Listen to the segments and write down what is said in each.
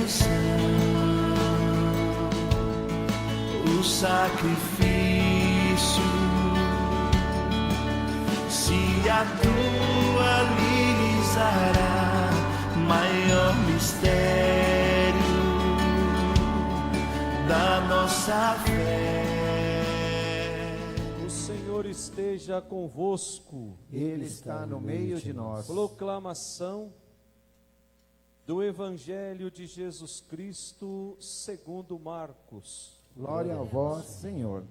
redenção, o sacrifício, se atualizará, maior mistério da nossa fé. O Senhor esteja convosco. Ele está no meio de nós. Proclamação do Evangelho de Jesus Cristo segundo Marcos. Glória a vós, Senhor.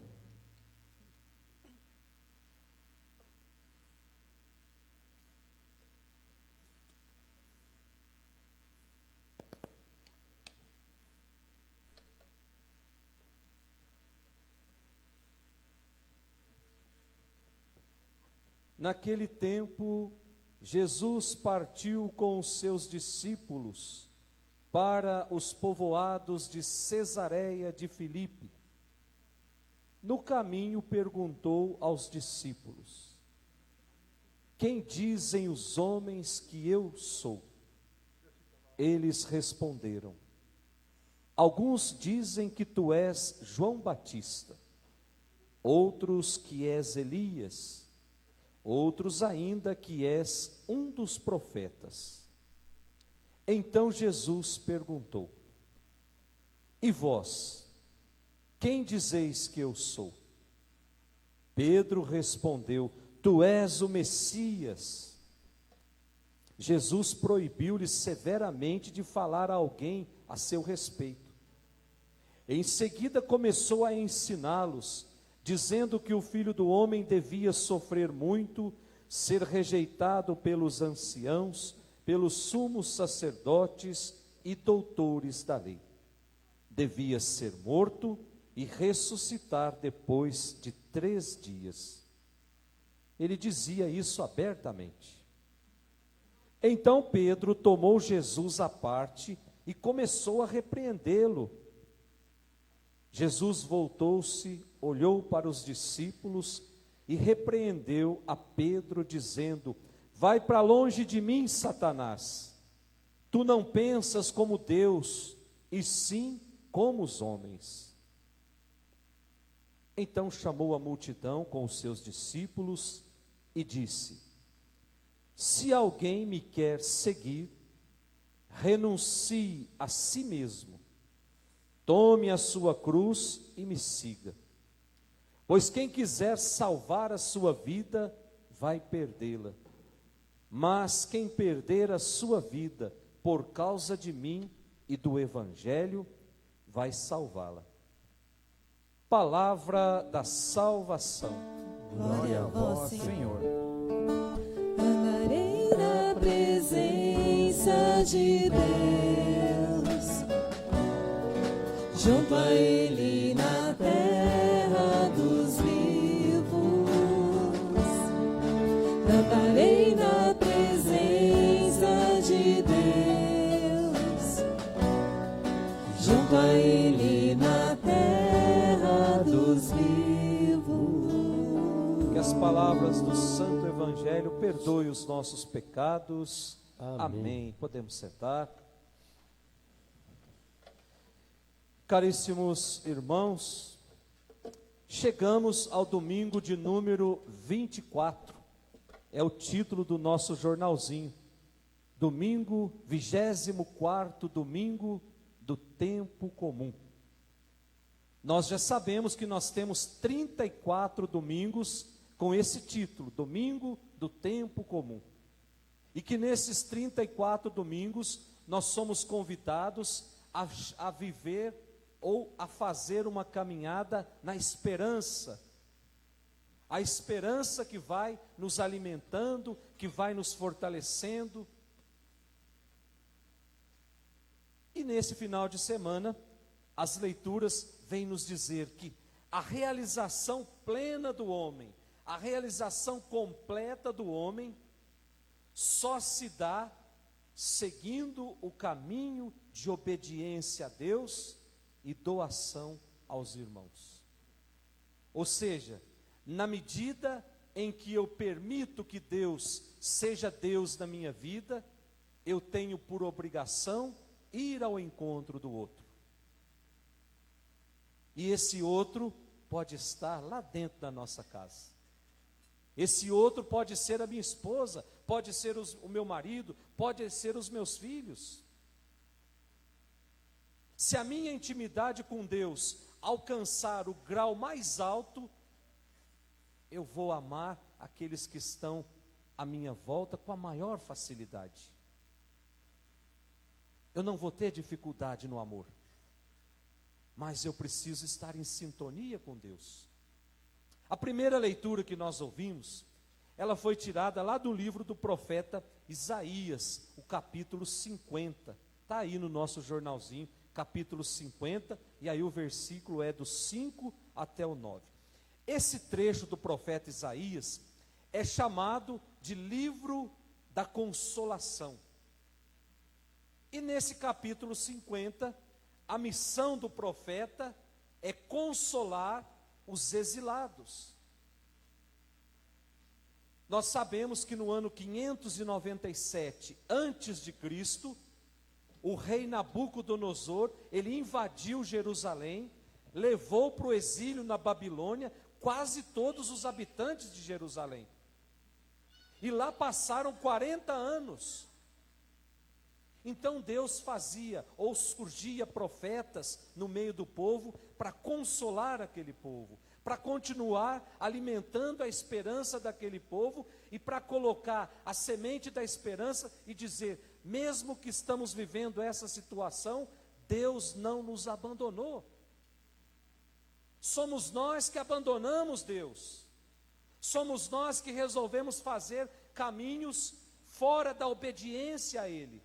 Naquele tempo, Jesus partiu com os seus discípulos para os povoados de Cesareia de Filipe. No caminho perguntou aos discípulos: quem dizem os homens que eu sou? Eles responderam: alguns dizem que tu és João Batista, outros que és Elias, outros ainda que és um dos profetas. Então Jesus perguntou: e vós, quem dizeis que eu sou? Pedro respondeu: tu és o Messias. Jesus proibiu-lhe severamente de falar a alguém a seu respeito. Em seguida começou a ensiná-los, dizendo que o Filho do Homem devia sofrer muito, ser rejeitado pelos anciãos, pelos sumos sacerdotes e doutores da lei. Devia ser morto e ressuscitar depois de 3 dias. Ele dizia isso abertamente. Então Pedro tomou Jesus à parte e começou a repreendê-lo. Jesus voltou-se, olhou para os discípulos e repreendeu a Pedro, dizendo: vai para longe de mim, Satanás. Tu não pensas como Deus, e sim como os homens. Então chamou a multidão com os seus discípulos e disse: se alguém me quer seguir, renuncie a si mesmo, tome a sua cruz e me siga. Pois quem quiser salvar a sua vida, vai perdê-la. Mas quem perder a sua vida por causa de mim e do Evangelho, vai salvá-la. Palavra da salvação. Glória a vós, Senhor. Andarei na presença de Deus, junto a Ele na terra dos vivos. Andarei na presença de Deus, junto a Ele na terra dos vivos. Que as palavras do Santo Evangelho perdoem os nossos pecados. Amém. Podemos sentar. Caríssimos irmãos, chegamos ao domingo de número 24. É o título do nosso jornalzinho. Domingo, 24º domingo do tempo comum. Nós já sabemos que nós temos 34 domingos com esse título, Domingo do Tempo Comum. E que nesses 34 domingos nós somos convidados a viver ou a fazer uma caminhada na esperança. A esperança que vai nos alimentando, que vai nos fortalecendo. E nesse final de semana, as leituras vêm nos dizer que a realização plena do homem, a realização completa do homem, só se dá seguindo o caminho de obediência a Deus e doação aos irmãos. Ou seja, na medida em que eu permito que Deus seja Deus na minha vida, eu tenho por obrigação ir ao encontro do outro. E esse outro pode estar lá dentro da nossa casa. Esse outro pode ser a minha esposa, pode ser o meu marido, pode ser os meus filhos. Se a minha intimidade com Deus alcançar o grau mais alto, eu vou amar aqueles que estão à minha volta com a maior facilidade. Eu não vou ter dificuldade no amor, mas eu preciso estar em sintonia com Deus. A primeira leitura que nós ouvimos, ela foi tirada lá do livro do profeta Isaías, o capítulo 50. Está aí no nosso jornalzinho, capítulo 50, e aí o versículo é do 5 até o 9. Esse trecho do profeta Isaías é chamado de livro da consolação. E nesse capítulo 50, a missão do profeta é consolar os exilados. Nós sabemos que no ano 597 antes de Cristo, o rei Nabucodonosor, ele invadiu Jerusalém, levou para o exílio na Babilônia quase todos os habitantes de Jerusalém. E lá passaram 40 anos. Então Deus fazia, ou surgia profetas no meio do povo, para consolar aquele povo, para continuar alimentando a esperança daquele povo, e para colocar a semente da esperança e dizer, mesmo que estamos vivendo essa situação, Deus não nos abandonou. Somos nós que abandonamos Deus. Somos nós que resolvemos fazer caminhos fora da obediência a Ele.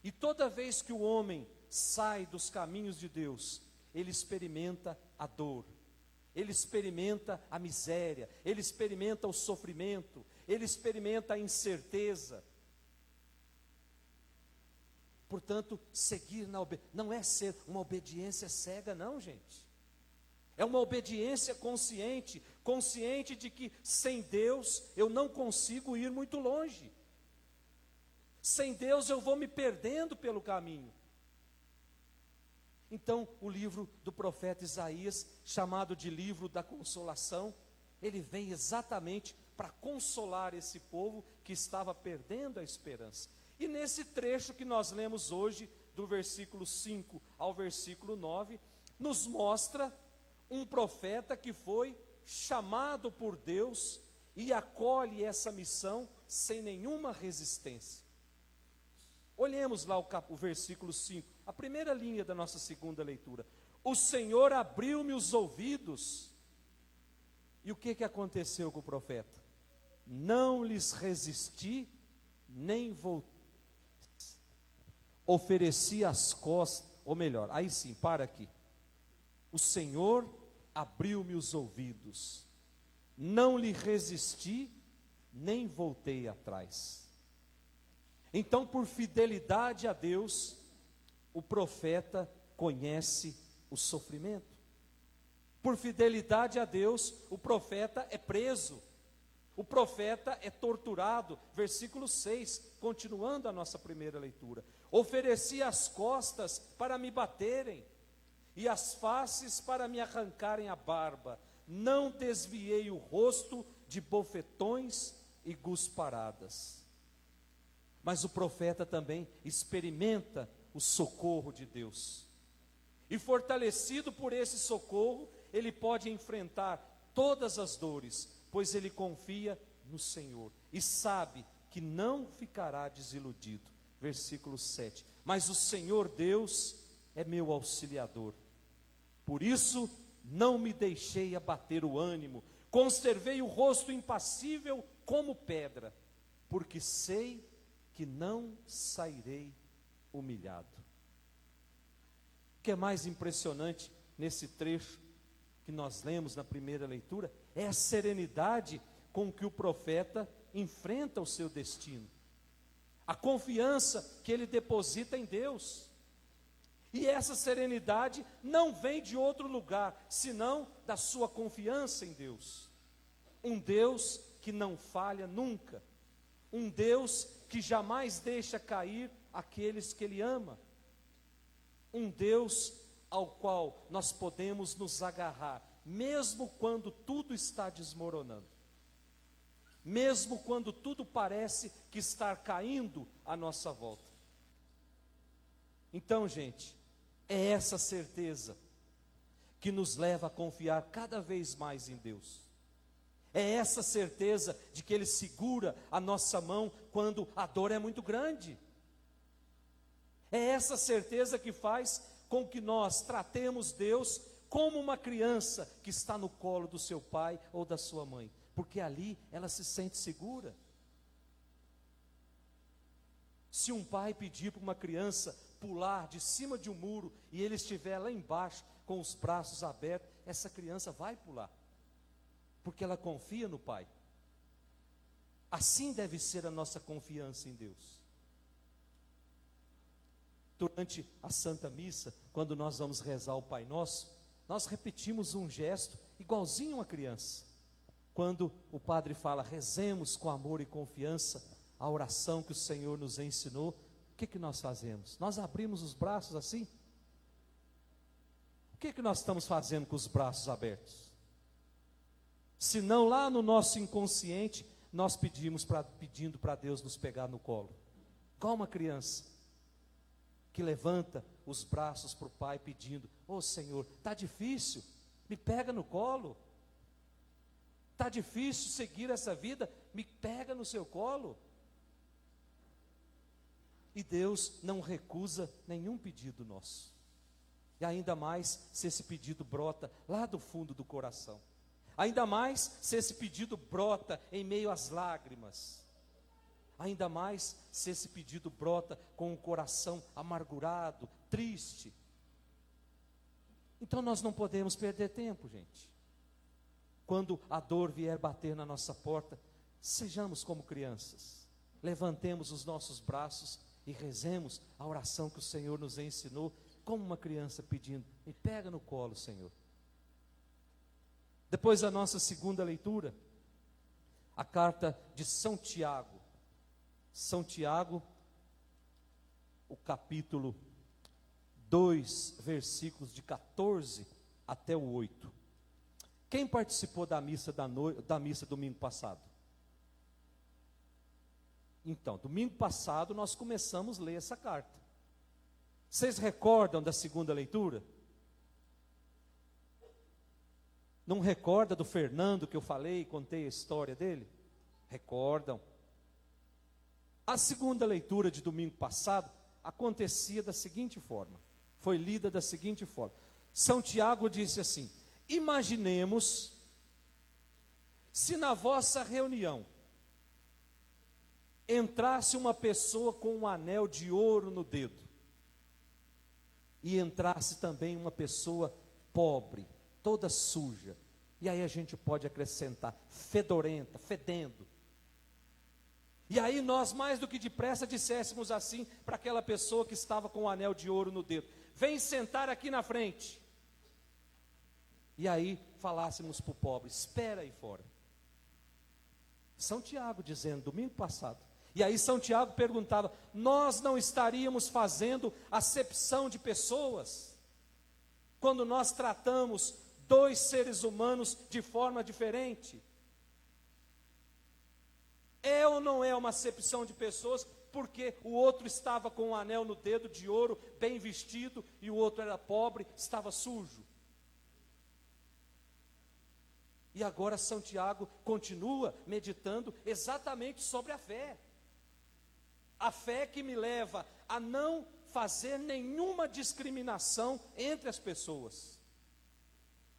E toda vez que o homem sai dos caminhos de Deus, ele experimenta a dor, ele experimenta a miséria, ele experimenta o sofrimento, ele experimenta a incerteza. Portanto, seguir na obediência, não é ser uma obediência cega não, gente. É uma obediência consciente, consciente de que sem Deus eu não consigo ir muito longe. Sem Deus eu vou me perdendo pelo caminho. Então, o livro do profeta Isaías, chamado de livro da consolação, ele vem exatamente para consolar esse povo que estava perdendo a esperança. E nesse trecho que nós lemos hoje, do versículo 5 ao versículo 9, nos mostra um profeta que foi chamado por Deus e acolhe essa missão sem nenhuma resistência. Olhemos lá o versículo 5, a primeira linha da nossa segunda leitura. O Senhor abriu-me os ouvidos. E o que aconteceu com o profeta? Não lhes resisti, nem voltei. Ofereci as costas, ou melhor, aí sim, para aqui. O Senhor abriu-me os ouvidos. Não lhe resisti, nem voltei atrás. Então, por fidelidade a Deus, o profeta conhece o sofrimento. Por fidelidade a Deus, o profeta é preso. O profeta é torturado. Versículo 6, continuando a nossa primeira leitura. Ofereci as costas para me baterem, e as faces para me arrancarem a barba. Não desviei o rosto de bofetões e gusparadas. Mas o profeta também experimenta o socorro de Deus. E fortalecido por esse socorro, ele pode enfrentar todas as dores, pois ele confia no Senhor e sabe que não ficará desiludido. Versículo 7. Mas o Senhor Deus é meu auxiliador. Por isso não me deixei abater o ânimo, conservei o rosto impassível como pedra, porque sei que não sairei humilhado. O que é mais impressionante nesse trecho que nós lemos na primeira leitura é a serenidade com que o profeta enfrenta o seu destino, a confiança que ele deposita em Deus. E essa serenidade não vem de outro lugar, senão da sua confiança em Deus. Um Deus que não falha nunca, um Deus que jamais deixa cair aqueles que Ele ama. Um Deus ao qual nós podemos nos agarrar, mesmo quando tudo está desmoronando, mesmo quando tudo parece que está caindo à nossa volta. Então, gente, é essa certeza que nos leva a confiar cada vez mais em Deus. É essa certeza de que Ele segura a nossa mão quando a dor é muito grande. É essa certeza que faz com que nós tratemos Deus como uma criança que está no colo do seu pai ou da sua mãe, porque ali ela se sente segura. Se um pai pedir para uma criança pular de cima de um muro e ele estiver lá embaixo com os braços abertos, essa criança vai pular, porque ela confia no pai. Assim deve ser a nossa confiança em Deus. Durante a Santa Missa, quando nós vamos rezar o Pai Nosso, nós repetimos um gesto igualzinho a criança. Quando o padre fala, rezemos com amor e confiança a oração que o Senhor nos ensinou, o que nós fazemos? Nós abrimos os braços assim? O que nós estamos fazendo com os braços abertos? Se não lá no nosso inconsciente, nós pedindo para Deus nos pegar no colo, igual uma criança que levanta os braços para o pai pedindo, ô Senhor, está difícil, me pega no colo, está difícil seguir essa vida, me pega no seu colo. E Deus não recusa nenhum pedido nosso, e ainda mais se esse pedido brota lá do fundo do coração, ainda mais se esse pedido brota em meio às lágrimas, ainda mais se esse pedido brota com o coração amargurado, triste. Então nós não podemos perder tempo, gente. Quando a dor vier bater na nossa porta, sejamos como crianças, levantemos os nossos braços e rezemos a oração que o Senhor nos ensinou, como uma criança pedindo, me pega no colo, Senhor. Depois da nossa segunda leitura, a carta de São Tiago, o capítulo 2, versículos de 14 até o 8. Quem participou da missa domingo passado? Então, domingo passado nós começamos a ler essa carta. Vocês recordam da segunda leitura? Não recorda do Fernando que eu falei, contei a história dele? Recordam? A segunda leitura de domingo passado acontecia da seguinte forma, foi lida da seguinte forma. São Tiago disse assim: imaginemos se na vossa reunião entrasse uma pessoa com um anel de ouro no dedo, e entrasse também uma pessoa pobre, toda suja, e aí a gente pode acrescentar, fedorenta, fedendo. E aí nós mais do que depressa disséssemos assim para aquela pessoa que estava com o anel de ouro no dedo: vem sentar aqui na frente. E aí falássemos para o pobre: espera aí fora. São Tiago dizendo, domingo passado. E aí São Tiago perguntava: nós não estaríamos fazendo acepção de pessoas quando nós tratamos dois seres humanos de forma diferente? É ou não é uma acepção de pessoas, porque o outro estava com um anel no dedo de ouro, bem vestido, e o outro era pobre, estava sujo? E agora São Tiago continua meditando exatamente sobre a fé. A fé que me leva a não fazer nenhuma discriminação entre as pessoas.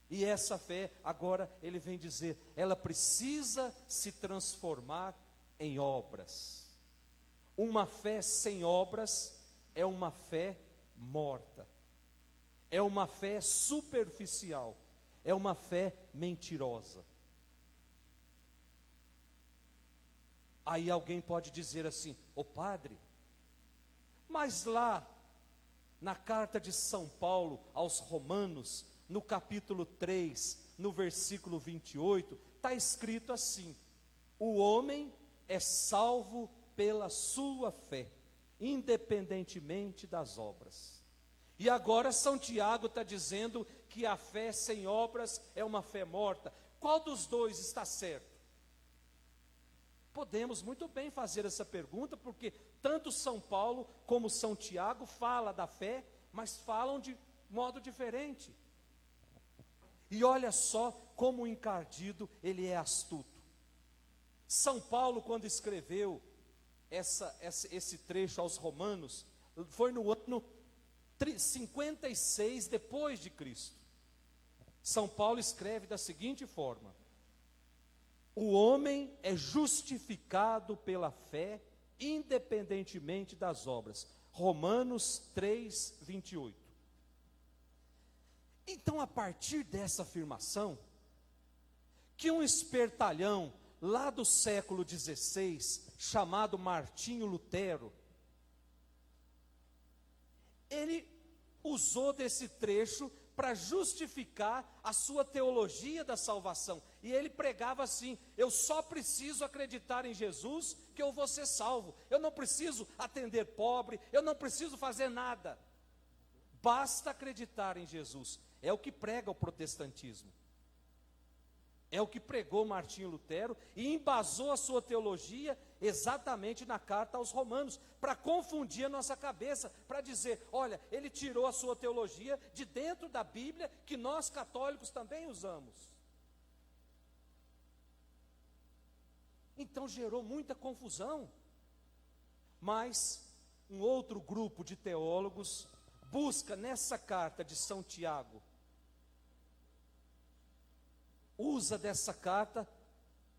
E essa fé, agora ele vem dizer, ela precisa se transformar em obras. Uma fé sem obras é uma fé morta, é uma fé superficial, é uma fé mentirosa. Aí alguém pode dizer assim: ô padre, mas lá na carta de São Paulo aos Romanos, no capítulo 3, no versículo 28, está escrito assim: o homem é salvo pela sua fé. independentemente das obras. E agora São Tiago está dizendo que a fé sem obras é uma fé morta. Qual dos dois está certo? Podemos muito bem fazer essa pergunta, porque tanto São Paulo como São Tiago falam da fé, mas falam de modo diferente. E olha só como o encardido ele é astuto. São Paulo, quando escreveu esse trecho aos Romanos, foi no ano 56 depois de Cristo. São Paulo escreve da seguinte forma: o homem é justificado pela fé, independentemente das obras. Romanos 3, 28. Então, a partir dessa afirmação, que um espertalhão lá do século XVI, chamado Martinho Lutero, ele usou desse trecho para justificar a sua teologia da salvação. E ele pregava assim: eu só preciso acreditar em Jesus que eu vou ser salvo. Eu não preciso atender pobre, eu não preciso fazer nada. Basta acreditar em Jesus. É o que prega o protestantismo. É o que pregou Martinho Lutero e embasou a sua teologia exatamente na carta aos Romanos, para confundir a nossa cabeça, para dizer: olha, ele tirou a sua teologia de dentro da Bíblia, que nós católicos também usamos. Então gerou muita confusão. Mas um outro grupo de teólogos busca nessa carta de São Tiago, usa dessa carta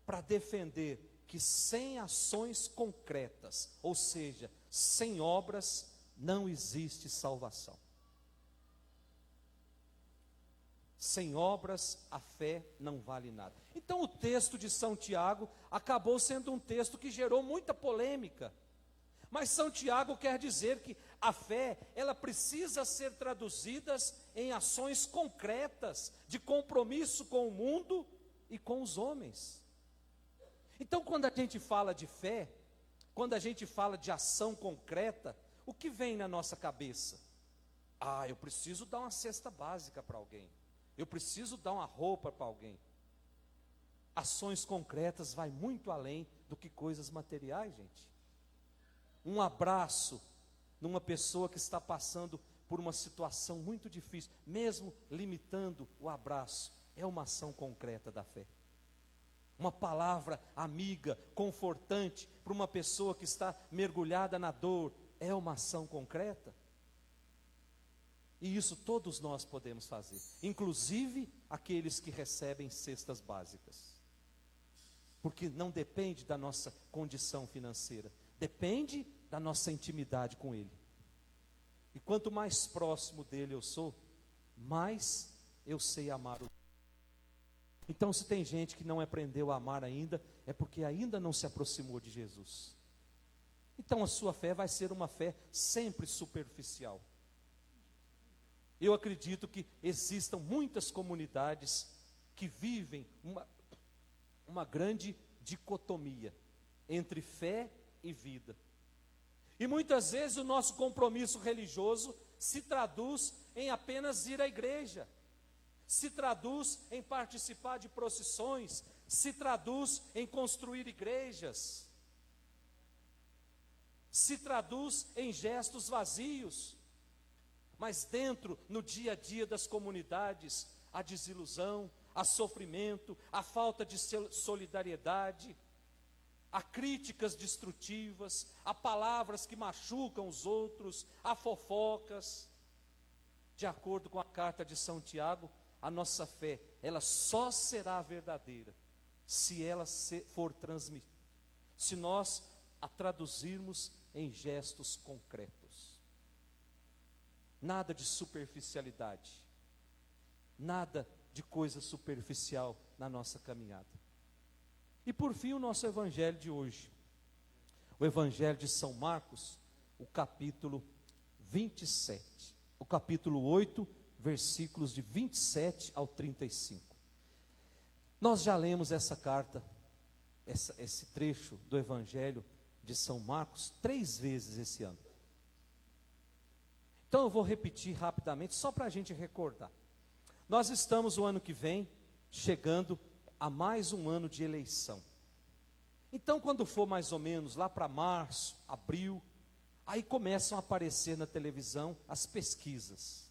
para defender que sem ações concretas, ou seja, sem obras, não existe salvação. Sem obras, a fé não vale nada. Então o texto de São Tiago acabou sendo um texto que gerou muita polêmica. Mas São Tiago quer dizer que a fé, ela precisa ser traduzida em ações concretas, de compromisso com o mundo e com os homens. Então, quando a gente fala de fé, quando a gente fala de ação concreta, o que vem na nossa cabeça? Ah, eu preciso dar uma cesta básica para alguém. Eu preciso dar uma roupa para alguém. Ações concretas vai muito além do que coisas materiais, gente. Um abraço numa pessoa que está passando por uma situação muito difícil, mesmo limitando o abraço, é uma ação concreta da fé. Uma palavra amiga, confortante para uma pessoa que está mergulhada na dor, é uma ação concreta. E isso todos nós podemos fazer, inclusive aqueles que recebem cestas básicas. Porque não depende da nossa condição financeira, depende da nossa intimidade com Ele. E quanto mais próximo dele eu sou, mais eu sei amar o. Então, se tem gente que não aprendeu a amar ainda, é porque ainda não se aproximou de Jesus. Então a sua fé vai ser uma fé sempre superficial. Eu acredito que existam muitas comunidades que vivem uma grande dicotomia entre fé e vida. E muitas vezes o nosso compromisso religioso se traduz em apenas ir à igreja, se traduz em participar de procissões, se traduz em construir igrejas, se traduz em gestos vazios. Mas dentro, no dia a dia das comunidades, a desilusão, há sofrimento, há falta de solidariedade, há críticas destrutivas, há palavras que machucam os outros, há fofocas. De acordo com a carta de São Tiago, a nossa fé, ela só será verdadeira se ela for transmitida, se nós a traduzirmos em gestos concretos. Nada de superficialidade, nada de coisa superficial na nossa caminhada. E por fim, o nosso evangelho de hoje, o evangelho de São Marcos, o capítulo 27, o capítulo 8, versículos de 27 ao 35. Nós já lemos essa carta, esse trecho do evangelho de São Marcos 3 vezes esse ano. Então eu vou repetir rapidamente, só para a gente recordar. Nós estamos o ano que vem chegando a mais um ano de eleição. Então, quando for mais ou menos lá para março, abril, aí começam a aparecer na televisão as pesquisas.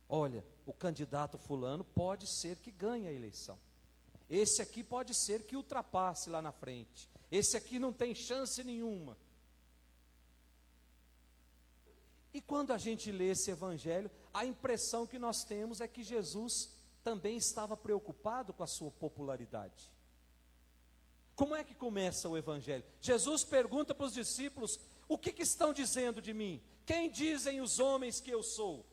Olha, o candidato fulano pode ser que ganhe a eleição. Esse aqui pode ser que ultrapasse lá na frente. Esse aqui não tem chance nenhuma. E quando a gente lê esse evangelho, a impressão que nós temos é que Jesus também estava preocupado com a sua popularidade. Como é que começa o evangelho? Jesus pergunta para os discípulos: o que estão dizendo de mim? Quem dizem os homens que eu sou?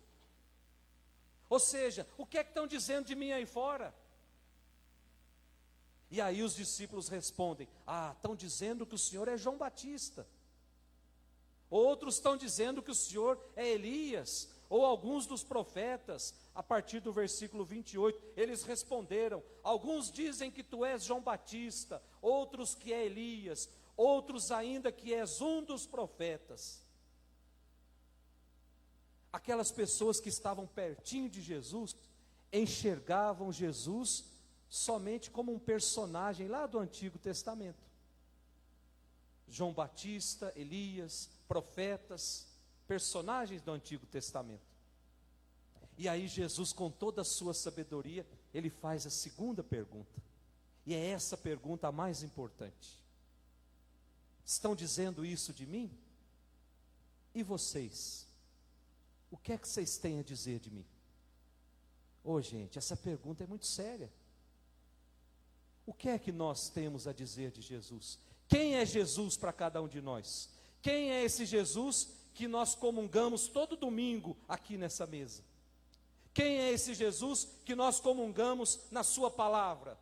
Ou seja, o que é que estão dizendo de mim aí fora? E aí os discípulos respondem: estão dizendo que o Senhor é João Batista. Outros estão dizendo que o Senhor é Elias, ou alguns dos profetas. A partir do versículo 28, eles responderam: alguns dizem que tu és João Batista, outros que é Elias, outros ainda que és um dos profetas. Aquelas pessoas que estavam pertinho de Jesus, enxergavam Jesus somente como um personagem lá do Antigo Testamento. João Batista, Elias, profetas, personagens do Antigo Testamento. E aí Jesus, com toda a sua sabedoria, ele faz a segunda pergunta. E é essa pergunta a mais importante. Estão dizendo isso de mim? E vocês? O que é que vocês têm a dizer de mim? Gente, essa pergunta é muito séria. O que é que nós temos a dizer de Jesus? Quem é Jesus para cada um de nós? Quem é esse Jesus que nós comungamos todo domingo aqui nessa mesa? Quem é esse Jesus que nós comungamos na sua palavra?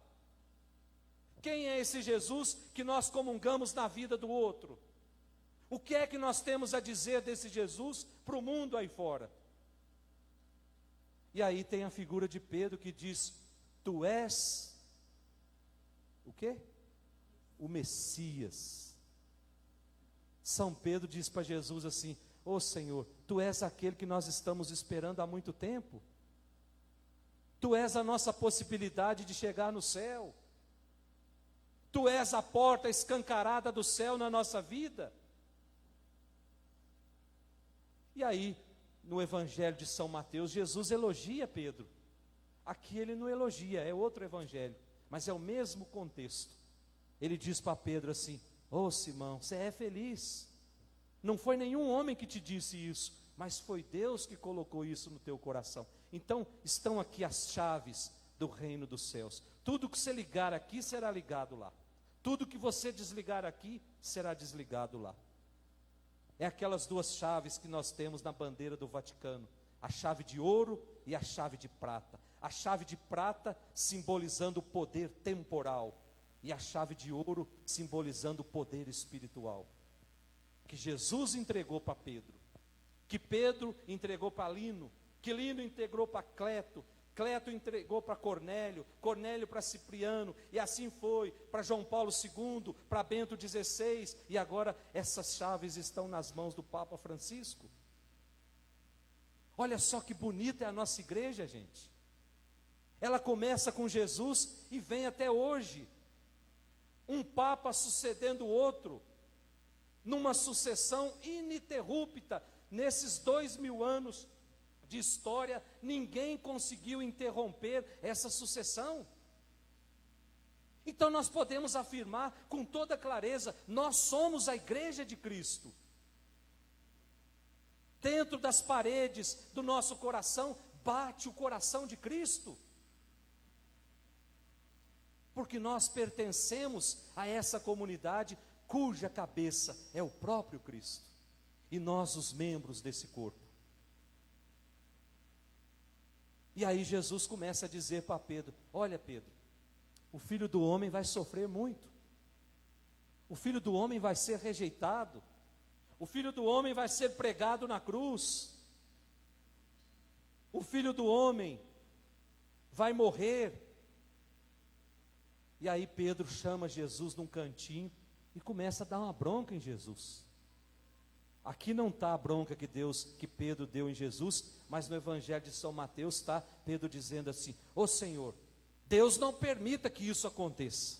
Quem é esse Jesus que nós comungamos na vida do outro? O que é que nós temos a dizer desse Jesus para o mundo aí fora? E aí tem a figura de Pedro que diz: tu és o quê? O Messias. São Pedro diz para Jesus assim: Senhor, tu és aquele que nós estamos esperando há muito tempo. Tu és a nossa possibilidade de chegar no céu. Tu és a porta escancarada do céu na nossa vida. E aí, no Evangelho de São Mateus, Jesus elogia Pedro. Aqui ele não elogia, é outro evangelho, mas é o mesmo contexto. Ele diz para Pedro assim: Simão, você é feliz. Não foi nenhum homem que te disse isso, mas foi Deus que colocou isso no teu coração. Então, estão aqui as chaves do reino dos céus. Tudo que você ligar aqui será ligado lá. Tudo que você desligar aqui será desligado lá. É aquelas duas chaves que nós temos na bandeira do Vaticano: a chave de ouro e a chave de prata. A chave de prata simbolizando o poder temporal, e a chave de ouro simbolizando o poder espiritual, que Jesus entregou para Pedro, que Pedro entregou para Lino, que Lino entregou para Cleto, Cleto entregou para Cornélio, Cornélio para Cipriano, e assim foi para João Paulo II, para Bento XVI, e agora essas chaves estão nas mãos do Papa Francisco. Olha só que bonita é a nossa igreja, gente. Ela começa com Jesus e vem até hoje. Um Papa sucedendo o outro, numa sucessão ininterrupta. Nesses 2000 anos de história, ninguém conseguiu interromper essa sucessão. Então nós podemos afirmar com toda clareza: nós somos a igreja de Cristo. Dentro das paredes do nosso coração bate o coração de Cristo, porque nós pertencemos a essa comunidade cuja cabeça é o próprio Cristo, e nós os membros desse corpo. E aí Jesus começa a dizer para Pedro: olha Pedro, o Filho do Homem vai sofrer muito, o Filho do Homem vai ser rejeitado, o Filho do Homem vai ser pregado na cruz, o Filho do Homem vai morrer. E aí Pedro chama Jesus num cantinho e começa a dar uma bronca em Jesus. Aqui não está a bronca que Pedro deu em Jesus, mas no Evangelho de São Mateus está Pedro dizendo assim: ô Senhor, Deus não permita que isso aconteça.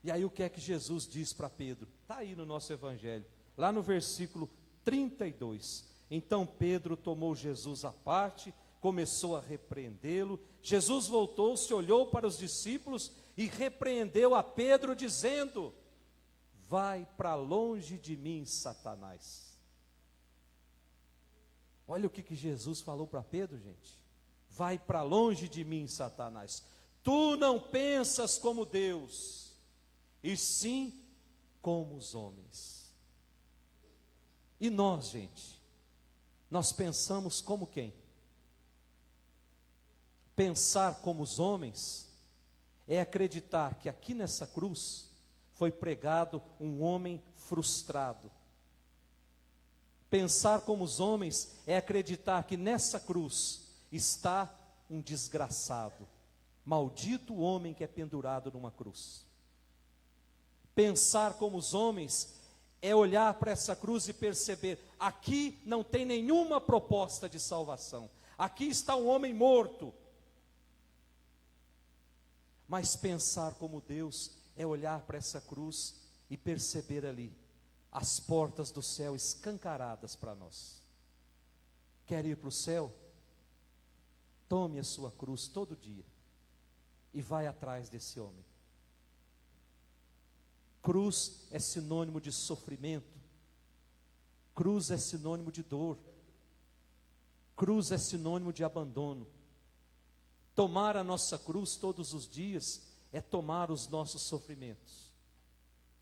E aí o que é que Jesus diz para Pedro? Está aí no nosso Evangelho, lá no versículo 32. Então Pedro tomou Jesus à parte, começou a repreendê-lo. Jesus voltou-se, olhou para os discípulos e repreendeu a Pedro, dizendo: vai para longe de mim, Satanás. Olha o que Jesus falou para Pedro, gente. Vai para longe de mim, Satanás. Tu não pensas como Deus, e sim como os homens. E nós, gente, nós pensamos como quem? Pensar como os homens é acreditar que aqui nessa cruz foi pregado um homem frustrado. Pensar como os homens é acreditar que nessa cruz está um desgraçado. Maldito o homem que é pendurado numa cruz. Pensar como os homens é olhar para essa cruz e perceber: aqui não tem nenhuma proposta de salvação. Aqui está um homem morto. Mas pensar como Deus é olhar para essa cruz e perceber ali as portas do céu escancaradas para nós. Quer ir para o céu? Tome a sua cruz todo dia e vai atrás desse homem. Cruz é sinônimo de sofrimento. Cruz é sinônimo de dor. Cruz é sinônimo de abandono. Tomar a nossa cruz todos os dias é tomar os nossos sofrimentos,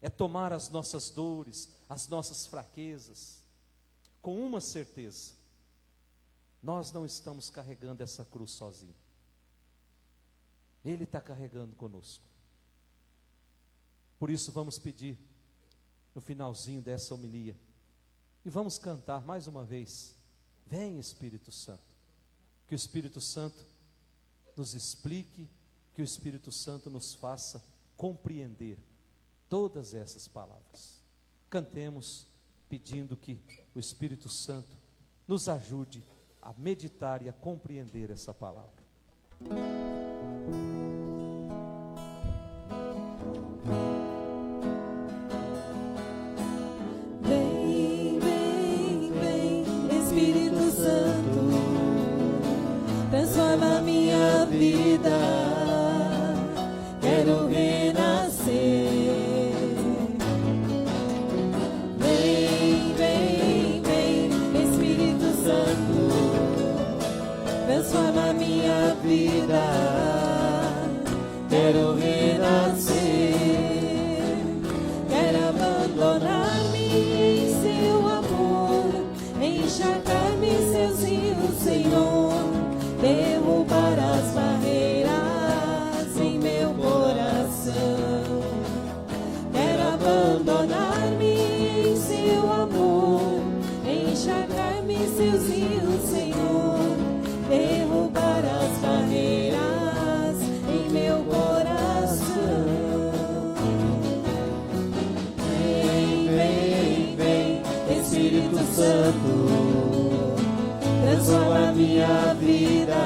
é tomar as nossas dores, as nossas fraquezas, com uma certeza: nós não estamos carregando essa cruz sozinhos. Ele está carregando conosco. Por isso vamos pedir, no finalzinho dessa homilia, e vamos cantar mais uma vez: vem Espírito Santo. Que o Espírito Santo nos explique, que o Espírito Santo nos faça compreender todas essas palavras. Cantemos pedindo que o Espírito Santo nos ajude a meditar e a compreender essa palavra. Vem, vem, vem, Espírito Santo, transforma minha vida, quero renascer. Vem, vem, vem, Espírito Santo, transforma minha vida, quero renascer. Quero abandonar-me em seu amor, encharcar-me em seus rios, Senhor, derrubar as barreiras em meu coração. Quero abandonar-me em seu amor, encharcar-me em seus rios, Senhor, derrubar as barreiras em meu coração. Vem, vem, vem, Espírito Santo, transforma minha vida,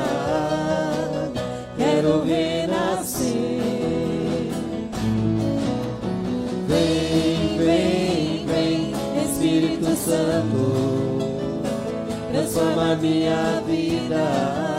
quero renascer. Vem, vem, vem, Espírito Santo, transforma minha vida,